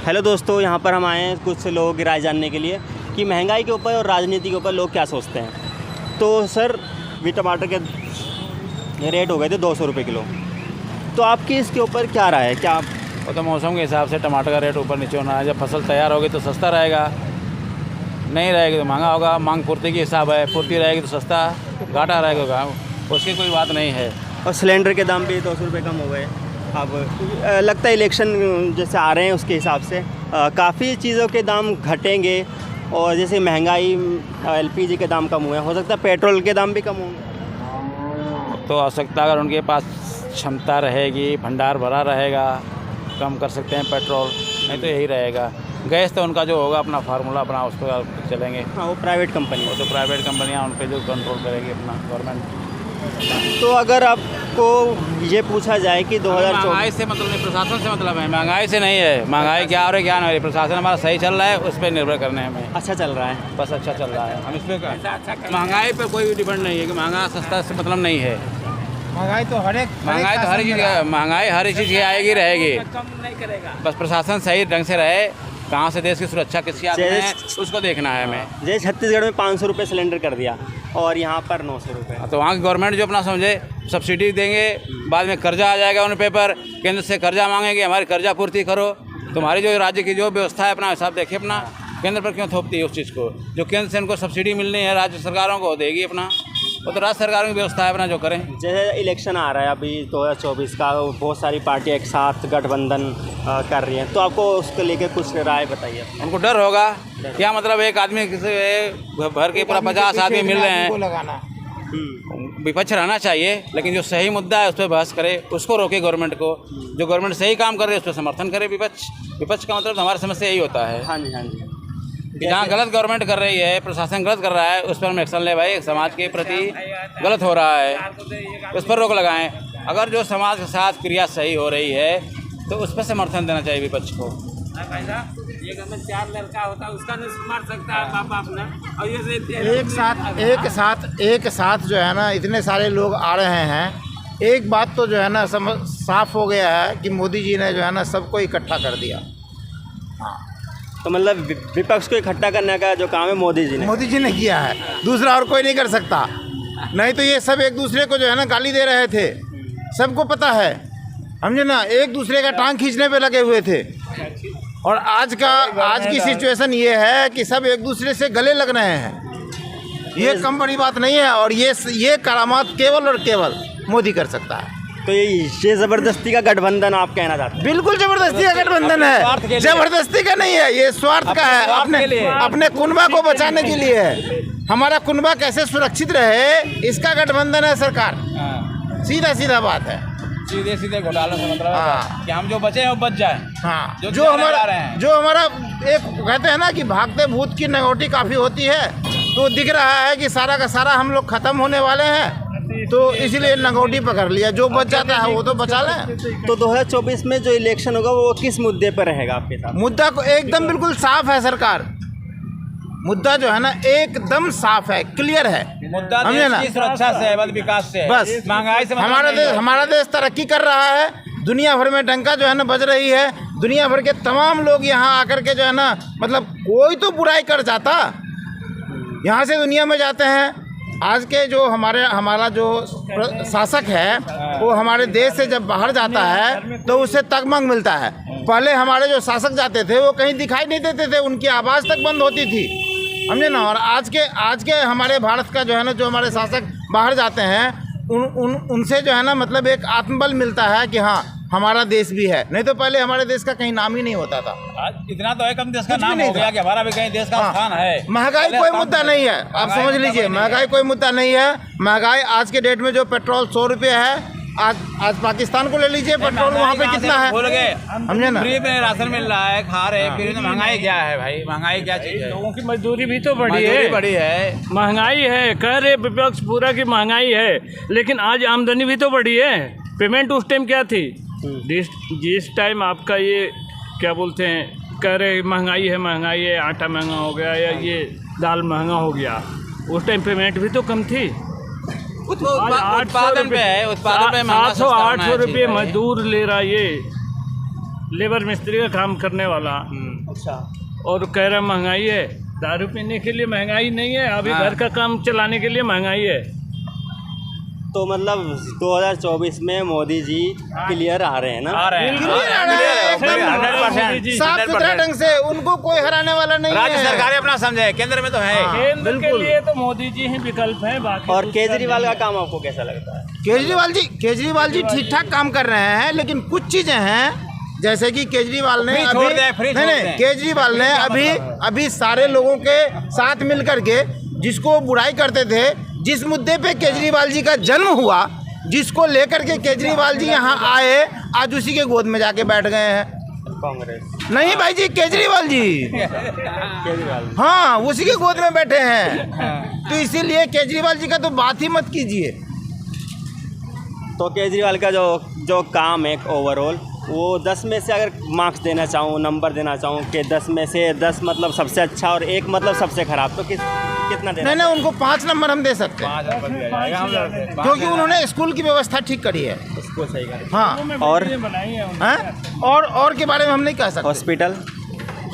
Hello दोस्तों, यहाँ पर हम आए हैं कुछ लोगों की राय जानने के लिए कि महंगाई के ऊपर और राजनीति के ऊपर लोग क्या सोचते हैं। तो सर, भी टमाटर के रेट हो गए थे 200 रुपये किलो, तो आपकी इसके ऊपर क्या राय है? क्या वो तो मौसम के हिसाब से टमाटर का रेट ऊपर नीचे होना है। जब फसल तैयार होगी तो सस्ता रहेगा, नहीं रहेगी तो महंगा होगा। मांग पूर्ति के हिसाब है, पूर्ति रहेगी तो सस्ता, घाटा रहेगा, उसकी कोई बात नहीं है। और सिलेंडर के दाम भी 200 रुपये कम हो गए। अब लगता है इलेक्शन जैसे आ रहे हैं उसके हिसाब से काफ़ी चीज़ों के दाम घटेंगे, और जैसे महंगाई, LPG के दाम कम हुए, हो सकता है पेट्रोल के दाम भी कम होंगे। तो आवश्यकता अगर उनके पास क्षमता रहेगी, भंडार भरा रहेगा, कम कर सकते हैं पेट्रोल, नहीं तो यही रहेगा। गैस तो उनका जो होगा अपना फार्मूला, अपना उस पर चलेंगे। हाँ, वो प्राइवेट कंपनी, वो तो प्राइवेट कंपनियां उन पर जो कंट्रोल करेगी अपना गवर्नमेंट। तो अगर आपको ये पूछा जाए कि 2024 महंगाई से मतलब नहीं, प्रशासन से मतलब है। महंगाई से नहीं है, महंगाई क्या हो रही क्या नहीं हो रही, प्रशासन हमारा सही चल रहा है, उस पर निर्भर करने हमें। अच्छा चल रहा है, बस अच्छा चल रहा है, हम इस पर महंगाई पर कोई डिपेंड नहीं है कि महंगा सस्ता से मतलब नहीं है। महंगाई तो हर हर चीज़ की आएगी रहेगी, बस प्रशासन सही ढंग से रहे। कहाँ से देश की सुरक्षा किसकी हाथ में है उसको देखना है हमें। जैसे छत्तीसगढ़ में 500 रुपये सिलेंडर कर दिया और यहाँ पर 900 रुपये। तो वहाँ की गवर्नमेंट जो अपना समझे सब्सिडी देंगे, बाद में कर्जा आ जाएगा उन पेपर, केंद्र से कर्जा मांगेंगे, हमारी कर्जा पूर्ति करो। तुम्हारी जो राज्य की जो व्यवस्था है अपना हिसाब देखिए, अपना केंद्र पर क्यों थोपती है उस चीज़ को। जो केंद्र से उनको सब्सिडी मिलनी है राज्य सरकारों को देगी अपना, वो तो राज्य सरकारों की व्यवस्था है अपना जो करें। जैसे इलेक्शन आ रहा है अभी 2024 का, बहुत सारी पार्टियाँ एक साथ गठबंधन कर रही हैं, तो आपको उसको लेके कुछ राय बताइए। उनको डर होगा क्या, मतलब एक आदमी किसी भर के पूरा 50 आदमी मिल रहे हैं। विपक्ष रहना चाहिए, लेकिन जो सही मुद्दा है उस पर बहस करे, उसको रोके गवर्नमेंट को। जो गवर्नमेंट सही काम कर रही है उस पर समर्थन करे विपक्ष का मतलब हमारे समझ से यही होता है। हाँ जी, हाँ जी। जहाँ गलत गवर्नमेंट कर रही है, प्रशासन गलत कर रहा है, उस पर हम एक्शन ले भाई। समाज के प्रति गलत हो रहा है, उस पर रोक लगाएं। अगर जो समाज के साथ क्रिया सही हो रही है तो उस पर समर्थन देना चाहिए विपक्ष को। ये घर में 4 लड़का होता है, उसका नहीं मार सकता है पापा अपना। और ये एक साथ जो है ना इतने सारे लोग आ रहे हैं। एक बात तो जो है ना साफ हो गया है कि मोदी जी ने जो है ना सबको इकट्ठा कर दिया। हाँ, तो मतलब विपक्ष को इकट्ठा करने का जो काम है मोदी जी ने किया है, दूसरा और कोई नहीं कर सकता। नहीं तो ये सब एक दूसरे को जो है ना गाली दे रहे थे, सबको पता है, समझे ना, एक दूसरे का टांग खींचने पे लगे हुए थे। और आज की सिचुएशन ये है कि सब एक दूसरे से गले लग रहे हैं। ये कम बड़ी बात नहीं है, और ये करामात केवल और केवल मोदी कर सकता है। तो ये ज़बरदस्ती का गठबंधन आप कहना चाहते हैं? बिल्कुल ज़बरदस्ती का गठबंधन है, ज़बरदस्ती का नहीं है, ये स्वार्थ का है, अपने कुनबा को बचाने के लिए है। हमारा कुनबा कैसे सुरक्षित रहे, इसका गठबंधन है सरकार। सीधा बात है, सीधे घोटालों से मतलब कि हम जो बचे हैं वो बच जाए। हाँ, जो हमारा एक कहते हैं ना कि भागते भूत की नगौटी काफ़ी होती है, तो दिख रहा है कि सारा का सारा हम लोग ख़त्म होने वाले हैं, तो इसीलिए नगौटी पकड़ लिया। जो बच जाता है वो तो बचा लें। तो 2024 में जो इलेक्शन होगा वो किस मुद्दे पर रहेगा आपके साथ? मुद्दा को एकदम बिल्कुल साफ है सरकार, मुद्दा जो है ना एकदम साफ है, क्लियर है। मुद्दा देश की सुरक्षा से है, बस विकास से है। बस महंगाई से हमारा देश तरक्की कर रहा है, दुनिया भर में डंका जो है ना बज रही है। दुनिया भर के तमाम लोग यहाँ आकर के जो है ना, मतलब कोई तो बुराई कर जाता, यहाँ से दुनिया में जाते हैं। आज के जो हमारा जो शासक है वो हमारे देश से जब बाहर जाता है तो उससे तगमग मिलता है। पहले हमारे जो शासक जाते थे वो कहीं दिखाई नहीं देते थे, उनकी आवाज़ तक बंद होती थी, समझे ना। और आज के हमारे भारत का जो है ना, जो हमारे शासक बाहर जाते हैं उनसे जो है ना मतलब एक आत्मबल मिलता है कि हाँ हमारा देश भी है। नहीं तो पहले हमारे देश का कहीं नाम ही नहीं होता था। आज इतना तो है, कम देश का नाम हो गया कि हमारा भी कहीं देश का स्थान है। महंगाई कोई मुद्दा नहीं है, आप समझ लीजिए, महंगाई कोई मुद्दा नहीं है। महंगाई आज के डेट में जो पेट्रोल 100 रुपये है, आज पाकिस्तान को ले लीजिए, पेट्रोल वहाँ पे कितना है, भूल गए, समझे ना। फ्री में राशन मिल रहा है, खा रहे हैं, फिर महंगाई क्या है भाई? महंगाई क्या चीज़ है? लोगों की मजदूरी भी तो बढ़ी है, महंगाई है। कह रहे विपक्ष पूरा की महंगाई है, लेकिन आज आमदनी भी तो बढ़ी है। पेमेंट उस टाइम क्या थी? जिस टाइम आपका ये क्या बोलते हैं, कह रहे महंगाई है, आटा महंगा हो गया या ये दाल महंगा हो गया, उस टाइम पेमेंट भी तो कम थी। उत्पादन पे है, उत्पादन पे 700-800 रुपये मजदूर ले रहा, ये लेबर मिस्त्री का काम करने वाला, अच्छा। और कह रहा महंगाई है। दारू पीने के लिए महंगाई नहीं है, अभी घर का काम चलाने के लिए महंगाई है। तो मतलब 2024 में मोदी जी क्लियर आ रहे हैं ना? आ रहे हैं, क्लियर आ रहे हैं, एकदम साफ सुथरा ढंग से, उनको कोई हराने वाला नहीं राज्य है। सरकारें अपना समझे, केंद्र में तो है। केंद्र के लिए तो मोदी जी ही विकल्प है, बाकी और दूसरा केजरीवाल का नहीं है। काम आपको कैसा लगता है? केजरीवाल जी ठीक ठाक काम कर रहे हैं, लेकिन कुछ चीजें हैं जैसे कि केजरीवाल ने फ्री अभी छोड़ दें, फ्री छोड़ दें। केजरीवाल ने अभी सारे लोगों के साथ मिल करके जिसको बुराई करते थे, जिस मुद्दे पे केजरीवाल जी का जन्म हुआ, जिसको लेकर के केजरीवाल जी यहाँ आए, आज उसी के गोद में जाके बैठ गए हैं। कांग्रेस नहीं भाई जी, केजरीवाल जी, केजरीवाल। हाँ उसी के गोद में बैठे हैं। तो इसीलिए केजरीवाल जी का तो बात ही मत कीजिए। तो केजरीवाल का जो काम है ओवरऑल, वो 10 में से अगर मार्क्स देना चाहूँ, नंबर देना चाहूँ कि 10 में से 10 मतलब सबसे अच्छा और 1 मतलब सबसे खराब, तो कितना देना? नहीं, उनको 5 नंबर हम दे सकते हैं, क्योंकि उन्होंने स्कूल की व्यवस्था ठीक करी है। उसको सही कर। हाँ, और बनाई है उन्होंने। हैं? और के बारे में हम नहीं कह सकते। हॉस्पिटल,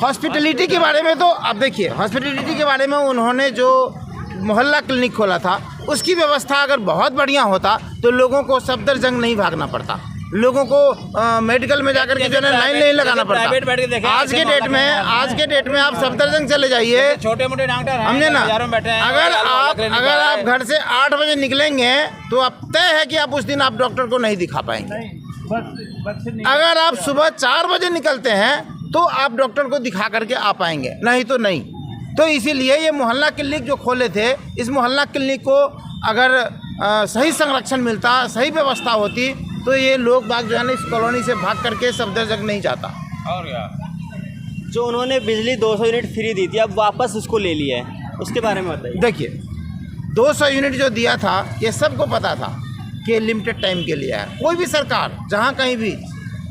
हॉस्पिटलिटी के बारे में तो अब देखिए, हॉस्पिटलिटी के बारे में उन्होंने जो मोहल्ला क्लिनिक खोला था, उसकी व्यवस्था अगर बहुत बढ़िया होता तो लोगों को सफदरजंग नहीं भागना पड़ता, लोगों को मेडिकल में जाकर के जो है लाइन नहीं लगाना पड़ता। आज के डेट में आप सफदरजंग चले जाइए, छोटे मोटे डॉक्टर समझे ना, अगर आप घर से 8 बजे निकलेंगे तो अब तय है कि आप उस दिन आप डॉक्टर को नहीं दिखा पाएंगे। नहीं, बस नहीं। अगर आप सुबह 4 बजे निकलते हैं तो आप डॉक्टर को दिखा करके आ पाएंगे, नहीं तो नहीं। तो इसीलिए ये मोहल्ला क्लिनिक जो खोले थे, इस मोहल्ला क्लिनिक को अगर सही संरक्षण मिलता, सही व्यवस्था होती, तो ये लोग बाग जो है ना इस कॉलोनी से भाग करके सफदरजंग नहीं जाता। और क्या, जो उन्होंने बिजली 200 यूनिट फ्री दी थी, अब वापस उसको ले लिया है, उसके बारे में बताइए। देखिए, 200 यूनिट जो दिया था, ये सबको पता था कि लिमिटेड टाइम के लिए है। कोई भी सरकार जहाँ कहीं भी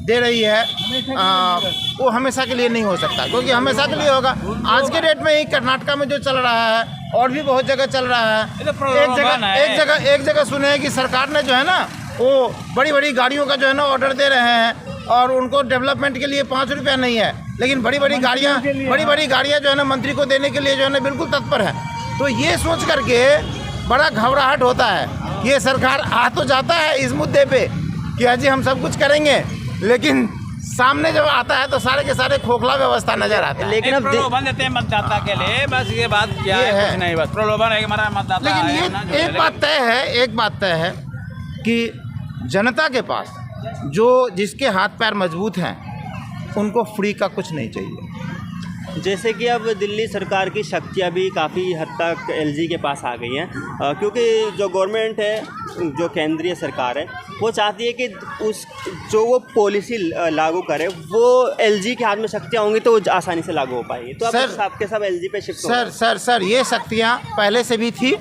दे रही है, वो हमेशा के लिए नहीं हो सकता, क्योंकि हमेशा के लिए होगा। आज के डेट में ही कर्नाटका में जो चल रहा है, और भी बहुत जगह चल रहा है। एक जगह सुने हैं कि सरकार ने जो है ना, वो बड़ी बड़ी गाड़ियों का जो है ना ऑर्डर दे रहे हैं, और उनको डेवलपमेंट के लिए 5 रुपया नहीं है, लेकिन बड़ी बड़ी गाड़ियाँ जो है ना मंत्री को देने के लिए जो है ना बिल्कुल तत्पर है। तो ये सोच करके बड़ा घबराहट होता है कि ये सरकार आ तो जाता है इस मुद्दे पे कि अजी हम सब कुछ करेंगे, लेकिन सामने जब आता है तो सारे के सारे खोखला व्यवस्था नजर आता है। लेकिन अब प्रलोभन देते हैं मतदाता के लिए, बस ये बात क्या है, कुछ नहीं, बस प्रलोभन है कि हमारा मतदाता। लेकिन ये एक बात तय है कि जनता के पास जिसके हाथ पैर मजबूत हैं, उनको फ्री का कुछ नहीं चाहिए। जैसे कि अब दिल्ली सरकार की शक्तियाँ भी काफ़ी हद तक एलजी के पास आ गई हैं, क्योंकि जो गवर्नमेंट है, जो केंद्रीय सरकार है, वो चाहती है कि वो पॉलिसी लागू करे, वो एलजी के हाथ में शक्तियाँ होंगी तो वो आसानी से लागू हो पाएगी। तो अब सबके सब एलजी पे शिफ्ट हो। सर ये शक्तियाँ पहले से भी थी।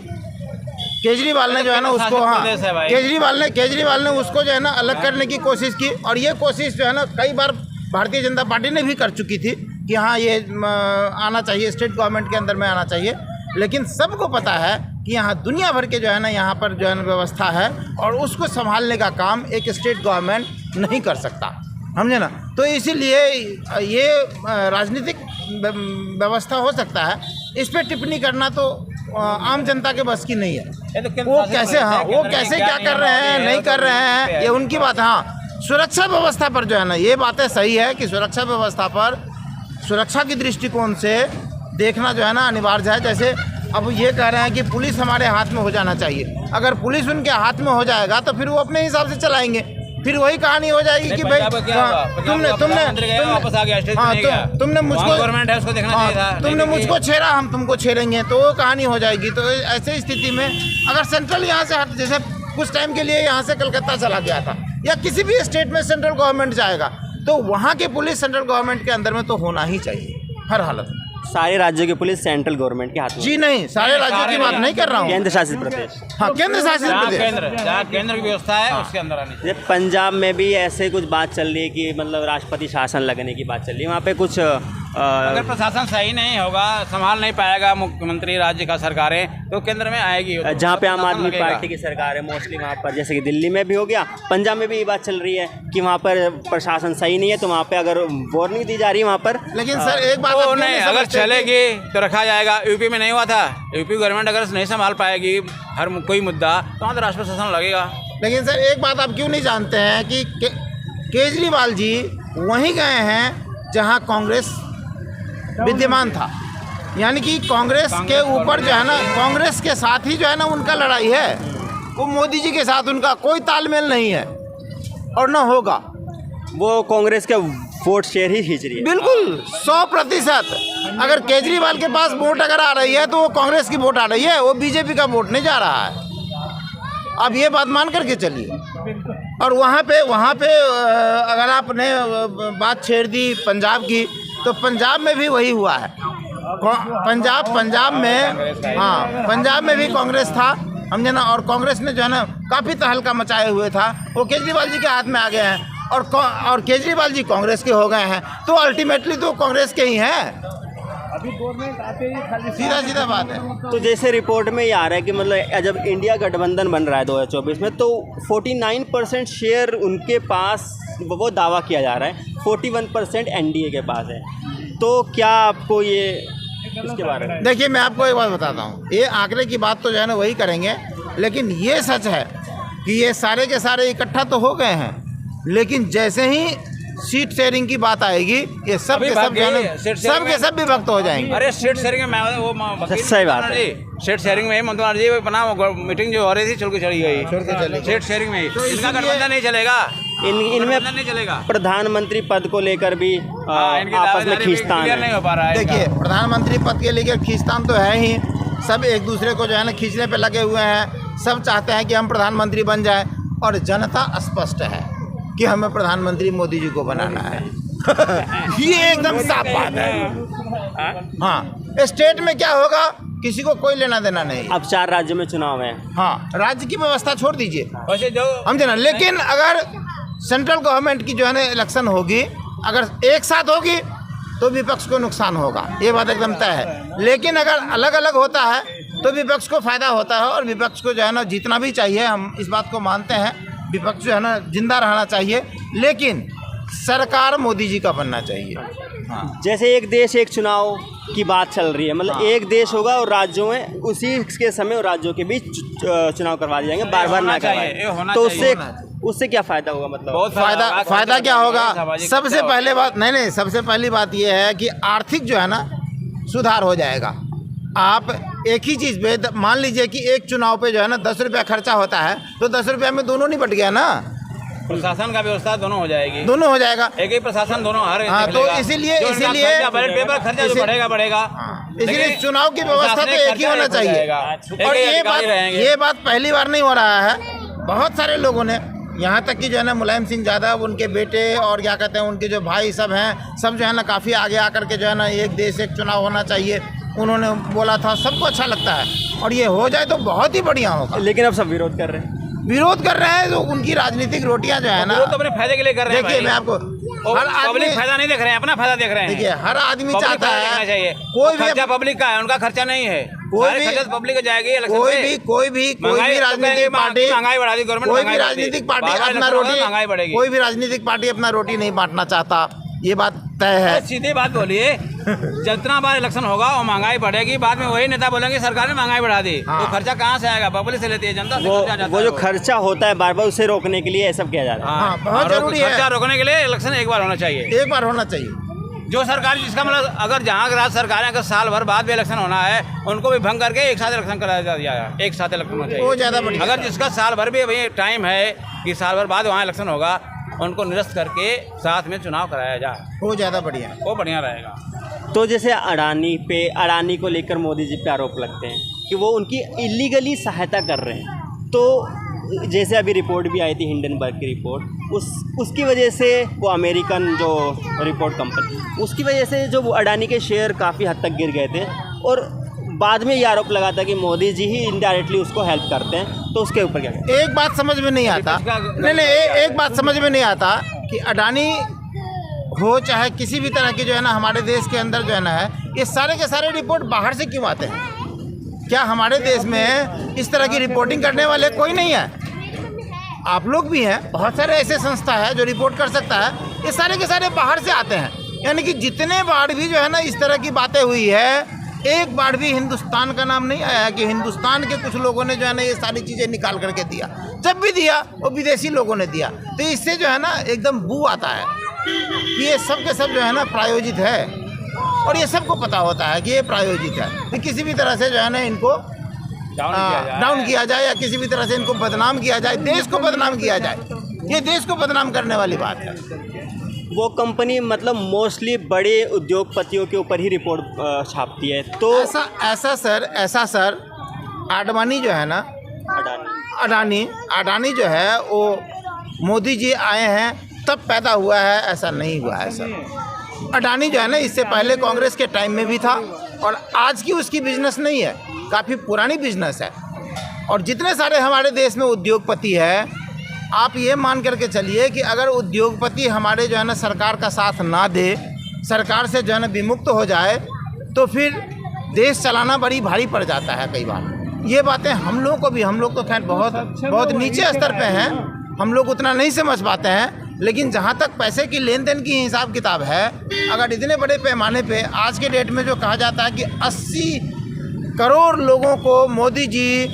केजरीवाल ने जो है ना उसको, हाँ, केजरीवाल ने उसको जो है ना अलग करने की कोशिश की, और ये कोशिश जो है ना कई बार भारतीय जनता पार्टी ने भी कर चुकी थी कि हाँ ये आना चाहिए, स्टेट गवर्नमेंट के अंदर में आना चाहिए। लेकिन सबको पता है कि यहाँ दुनिया भर के जो है ना यहाँ पर जो है ना व्यवस्था है, और उसको संभालने का काम एक स्टेट गवर्नमेंट नहीं कर सकता, समझे ना। तो इसीलिए ये राजनीतिक व्यवस्था हो सकता है, इस पर टिप्पणी करना तो आम जनता के बस की नहीं है। वो कैसे क्या कर रहे हैं, नहीं कर रहे हैं, ये उनकी बात। हाँ, सुरक्षा व्यवस्था पर जो है ना ये बातें सही है कि सुरक्षा व्यवस्था पर सुरक्षा की दृष्टिकोण से देखना जो है ना अनिवार्य है। जैसे अब ये कह रहे हैं कि पुलिस हमारे हाथ में हो जाना चाहिए, अगर पुलिस उनके हाथ में हो जाएगा तो फिर वो अपने हिसाब से चलाएंगे, फिर वही कहानी हो जाएगी कि भाई तुमने मुझको छेड़ा, हम तुमको छेड़ेंगे, तो वो कहानी हो जाएगी। तो ऐसे स्थिति में अगर सेंट्रल यहाँ से जैसे कुछ टाइम के लिए यहाँ से कलकत्ता चला गया था, या किसी भी स्टेट में सेंट्रल गवर्नमेंट जाएगा, तो वहाँ के पुलिस सेंट्रल गवर्नमेंट के अंदर में तो होना ही चाहिए हर हालत में। सारे राज्यों की पुलिस सेंट्रल गवर्नमेंट के हाथ में? जी नहीं, सारे राज्यों की बात नहीं कर रहा हूँ, केंद्र शासित प्रदेश। हाँ, केंद्र शासित प्रदेश, जहाँ केंद्र की व्यवस्था है उसके अंदर आनी चाहिए। पंजाब में भी ऐसे कुछ बात चल रही है कि मतलब राष्ट्रपति शासन लगने की बात चल रही है, वहाँ पे कुछ अगर प्रशासन सही नहीं होगा, संभाल नहीं पाएगा मुख्यमंत्री राज्य का सरकारें, तो केंद्र में आएगी। जहाँ पे आम आदमी पार्टी की सरकार है मोस्टली वहाँ पर, जैसे कि दिल्ली में भी हो गया, पंजाब में भी ये बात चल रही है कि वहाँ पर प्रशासन सही नहीं है, तो वहाँ पे अगर वार्निंग दी जा रही है वहाँ पर। लेकिन सर एक बात तो नहीं, अगर चलेगी तो रखा जाएगा। यूपी में नहीं हुआ था, यूपी गवर्नमेंट अगर नहीं संभाल पाएगी हर कोई मुद्दा, तो वहाँ तो राष्ट्र प्रशासन लगेगा। लेकिन सर एक बात आप क्यों नहीं जानते हैं कि केजरीवाल जी वहीं गए हैं जहां कांग्रेस विद्यमान था, यानी कि कांग्रेस के ऊपर जो है ना, कांग्रेस के साथ ही जो है ना उनका लड़ाई है। वो मोदी जी के साथ उनका कोई तालमेल नहीं है और न होगा। वो कांग्रेस का वोट शेयर ही खींच रही है। बिल्कुल 100%। अगर केजरीवाल के पास वोट अगर आ रही है तो वो कांग्रेस की वोट आ रही है, वो बीजेपी का वोट नहीं जा रहा है। अब ये बात मान करके चलिए। और वहाँ पे अगर आपने बात छेड़ दी पंजाब की, तो पंजाब में भी वही हुआ है। पंजाब में, हाँ, पंजाब में भी कांग्रेस था, समझे ना, और कांग्रेस ने जो है ना काफ़ी तहलका मचाए हुए था, वो केजरीवाल जी के हाथ में आ गए हैं और केजरीवाल जी कांग्रेस के हो गए हैं, तो अल्टीमेटली तो कांग्रेस के ही हैं। अभी गवर्नमेंट आते ही खाली सीधा बात है। तो जैसे रिपोर्ट में ये आ रहा है कि मतलब जब इंडिया गठबंधन बन रहा है 2024 में, तो 49% शेयर उनके पास वो दावा किया जा रहा है, 41% एनडीए के पास है। तो क्या आपको ये इसके बारे में? देखिए मैं आपको एक बात बताता हूँ, ये आंकड़े की बात तो जो है ना वही करेंगे, लेकिन ये सच है कि ये सारे के सारे इकट्ठा तो हो गए हैं, लेकिन जैसे ही सीट शेयरिंग की बात आएगी, ये सब के सब विभक्त हो जाएंगे। अरे सीट शेयरिंग में वो सही बात है। सीट शेयरिंग में मंत्रिमंडल जी बना मीटिंग जो हो रही थी छोड़ के चली गई, सीट शेयरिंग में इनका गठबंधन नहीं चलेगा, इनमें नहीं चलेगा। प्रधानमंत्री पद को लेकर भी आपस में खींचतान नहीं हो पा रहा है। देखिए प्रधानमंत्री पद के लेकर खींचतान तो है ही, सब एक दूसरे को जो है ना खींचने पे लगे हुए हैं, सब चाहते हैं कि हम प्रधानमंत्री बन जाए, और जनता स्पष्ट है कि हमें प्रधानमंत्री मोदी जी को बनाना है। ये एकदम साफ बात है। हाँ, स्टेट में क्या होगा किसी को कोई लेना देना नहीं। अब 4 राज्यों में चुनाव है। हाँ, राज्य की व्यवस्था छोड़ दीजिए, वैसे जो समझे ना, लेकिन अगर सेंट्रल गवर्नमेंट की जो है ना इलेक्शन होगी, अगर एक साथ होगी तो विपक्ष को नुकसान होगा, ये बात एकदम तय है। लेकिन अगर अलग अलग होता है तो विपक्ष को फायदा होता है, और विपक्ष को जो है ना जीतना भी चाहिए, हम इस बात को मानते हैं। विपक्ष जो है ना जिंदा रहना चाहिए, लेकिन सरकार मोदी जी का बनना चाहिए। हाँ। जैसे एक देश एक चुनाव की बात चल रही है, मतलब हाँ। एक देश होगा और राज्यों में उसी के समय और राज्यों के बीच चुनाव करवा दिए जाएंगे, बार बार ना करवाएं, तो उससे क्या फ़ायदा होगा? मतलब बहुत फायदा क्या होगा? सबसे पहले बात नहीं, सबसे पहली बात यह है कि आर्थिक जो है ना सुधार हो जाएगा। आप एक ही चीज़ पे मान लीजिए कि एक चुनाव पे जो है ना 10 रुपया खर्चा होता है, तो 10 रुपया में दोनों निपट गया ना, प्रशासन का व्यवस्था दोनों हो जाएगी, दोनों हो जाएगा, एक ही प्रशासन दोनों हर। हाँ, तो इसीलिए पेपर खर्चा जो बढ़ेगा। इसलिए चुनाव की व्यवस्था तो एक ही होना चाहिए। और ये बात पहली बार नहीं हो रहा है, बहुत सारे लोगों ने, यहाँ तक कि जो है ना मुलायम सिंह यादव, उनके बेटे और क्या कहते हैं उनके जो भाई सब हैं, सब जो है ना काफ़ी आगे आकर के जो है ना एक देश एक चुनाव होना चाहिए उन्होंने बोला था। सबको अच्छा लगता है, और ये हो जाए तो बहुत ही बढ़िया होगा। लेकिन अब सब विरोध कर रहे हैं, तो उनकी राजनीतिक रोटियां जो है ना, तो अपने फायदे के लिए कर रहे हैं। देखिए मैं आपको, हर आदमी फायदा नहीं देख रहे हैं, अपना फायदा देख रहे हैं। देखिए हर आदमी चाहता है, कोई खर्चा पब्लिक का है, उनका खर्चा नहीं है, कोई भी पब्लिक को जाएगी। कोई भी राजनीतिक पार्टी, महंगाई बढ़ा दी गवर्नमेंट, कोई भी राजनीतिक पार्टी अपना रोटी, महंगाई बढ़ेगी, कोई भी राजनीतिक पार्टी अपना रोटी नहीं बांटना चाहता, ये बात तय है। सीधी बात बोलिए, जितना बार इलेक्शन होगा वो महंगाई बढ़ेगी, बाद में वही नेता बोलेंगे सरकार ने महंगाई बढ़ा दी। हाँ। वो खर्चा कहाँ से आएगा? पब्लिक से लेती है, जनता से। वो जो खर्चा होता है बार बार, उसे रोकने के लिए ये सब किया जा रहा है। हाँ, बहुत जरूरी है। खर्चा रोकने के लिए इलेक्शन एक बार होना चाहिए, एक बार होना चाहिए। जो सरकार जिसका मतलब, अगर जहाँ राज्य सरकारें अगर साल भर बाद भी इलेक्शन होना है, उनको भी भंग करके एक साथ इलेक्शन कराया जाएगा, एक साथ इलेक्शन होना चाहिए, वो ज़्यादा बढ़िया। अगर जिसका साल भर भी अभी टाइम है कि साल भर बाद वहाँ इलेक्शन होगा, उनको निरस्त करके साथ में चुनाव कराया जाए, वो ज़्यादा बढ़िया, वो बढ़िया रहेगा। तो जैसे अडानी को लेकर मोदी जी पे आरोप लगते हैं कि वो उनकी इलीगली सहायता कर रहे हैं, तो जैसे अभी रिपोर्ट भी आई थी हिंडनबर्ग की रिपोर्ट, उसकी वजह से वो अमेरिकन जो रिपोर्ट कंपनी, उसकी वजह से जो अडानी के शेयर काफ़ी हद तक गिर गए थे, और बाद में ये आरोप लगा था कि मोदी जी ही इनडायरेक्टली उसको हेल्प करते हैं, तो उसके ऊपर क्या कहते हैं? एक बात समझ में नहीं आता, नहीं, एक बात समझ में नहीं आता कि अडानी हो चाहे किसी भी तरह की जो है ना हमारे देश के अंदर जो है ना है, ये सारे के सारे रिपोर्ट बाहर से क्यों आते हैं? क्या हमारे देश में इस तरह की रिपोर्टिंग करने वाले कोई नहीं है? आप लोग भी हैं, बहुत सारे ऐसे संस्था है जो रिपोर्ट कर सकता है, ये सारे के सारे बाहर से आते हैं। यानी कि जितने बार भी जो है ना इस तरह की बातें हुई है, एक बार भी हिंदुस्तान का नाम नहीं आया कि हिंदुस्तान के कुछ लोगों ने जो है ना ये सारी चीज़ें निकाल करके दिया। जब भी दिया वो विदेशी लोगों ने दिया। तो इससे जो है ना एकदम बू आता है कि ये सब के सब जो है ना प्रायोजित है, और ये सबको पता होता है कि ये प्रायोजित है। तो किसी भी तरह से जो है ना इनको डाउन किया जाए या किसी भी तरह से इनको बदनाम किया जाए, देश को बदनाम किया जाए, ये देश को बदनाम करने वाली बात है। वो कंपनी मतलब मोस्टली बड़े उद्योगपतियों के ऊपर ही रिपोर्ट छापती है। तो ऐसा सर अडानी जो है ना, अडानी जो है वो मोदी जी आए हैं तब पैदा हुआ है, ऐसा नहीं हुआ है सर। अडानी जो है ना इससे पहले कांग्रेस के टाइम में भी था, और आज की उसकी बिजनेस नहीं है, काफ़ी पुरानी बिजनेस है। और जितने सारे हमारे देश में उद्योगपति है, आप ये मान करके चलिए कि अगर उद्योगपति हमारे जो है ना सरकार का साथ ना दे, सरकार से जो है ना विमुक्त हो जाए, तो फिर देश चलाना बड़ी भारी पड़ जाता है कई बार। ये बातें हम लोग को भी, हम लोग तो खैर बहुत नीचे स्तर पे हैं, हम लोग उतना नहीं समझ पाते हैं। लेकिन जहाँ तक पैसे की लेन देन की हिसाब किताब है, अगर इतने बड़े पैमाने पे आज के डेट में जो कहा जाता है कि 80 करोड़ लोगों को मोदी जी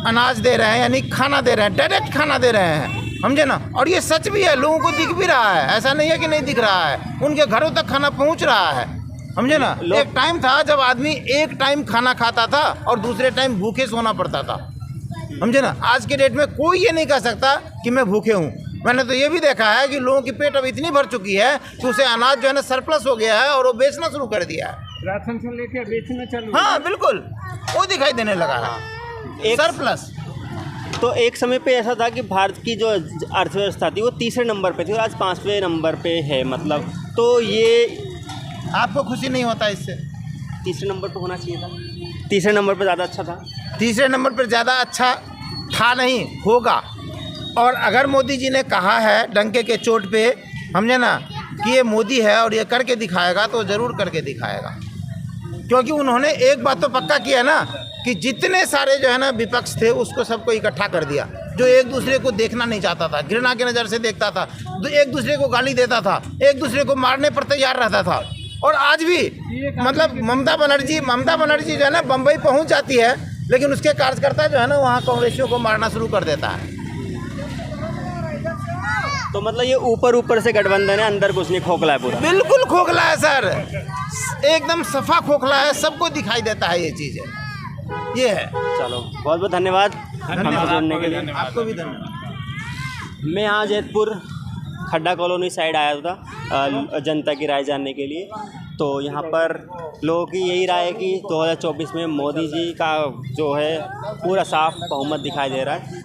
अनाज दे रहे हैं, यानी खाना दे रहे हैं, डायरेक्ट खाना दे रहे हैं, समझे ना। और ये सच भी है, लोगों को दिख भी रहा है, ऐसा नहीं है कि नहीं दिख रहा है, उनके घरों तक खाना पहुंच रहा है, समझे ना। एक टाइम था जब आदमी एक टाइम खाना खाता था और दूसरे टाइम भूखे सोना पड़ता था, समझे ना। आज के डेट में कोई ये नहीं कह सकता कि मैं भूखे हूँ। मैंने तो ये भी देखा है कि लोगों की पेट अब इतनी भर चुकी है कि उसे अनाज जो है ना सरप्लस हो गया है और वो बेचना शुरू कर दिया है, राशन से लेके बेचना चालू। हाँ बिल्कुल, वो दिखाई देने लगा है सरप्लस। तो एक समय पे ऐसा था कि भारत की जो अर्थव्यवस्था थी वो तीसरे नंबर पे थी और आज 5वें नंबर पे है, मतलब। तो ये आपको खुशी नहीं होता इससे? तीसरे नंबर पे होना चाहिए था, तीसरे नंबर पे ज़्यादा अच्छा था। तीसरे नंबर पर ज़्यादा अच्छा था नहीं, होगा। और अगर मोदी जी ने कहा है डंके के चोट पे, समझे ना, कि ये मोदी है और ये करके दिखाएगा, तो ज़रूर करके दिखाएगा। क्योंकि उन्होंने एक बात तो पक्का किया ना कि जितने सारे जो है ना विपक्ष थे उसको सबको इकट्ठा कर दिया, जो एक दूसरे को देखना नहीं चाहता था, घृणा की नज़र से देखता था, एक दूसरे को गाली देता था, एक दूसरे को मारने पर तैयार रहता था। और आज भी मतलब ममता बनर्जी जो है ना बम्बई पहुंच जाती है, लेकिन उसके कार्यकर्ता जो है ना वहाँ कांग्रेसियों को मारना शुरू कर देता है। तो मतलब ये ऊपर से गठबंधन है, अंदर कुछ नहीं, खोखला है पूरा। बिल्कुल खोखला है सर, एकदम सफा खोखला है, सबको दिखाई देता है ये चीज़ है, ये है। चलो बहुत बहुत धन्यवाद हमसे जुड़ने के लिए। आपको भी धन्यवाद। मैं यहाँ जैतपुर खड्डा कॉलोनी साइड आया था जनता की राय जानने के लिए। तो यहाँ पर लोगों की यही राय है कि 2024 में मोदी जी का जो है पूरा साफ बहुमत दिखाई दे रहा है।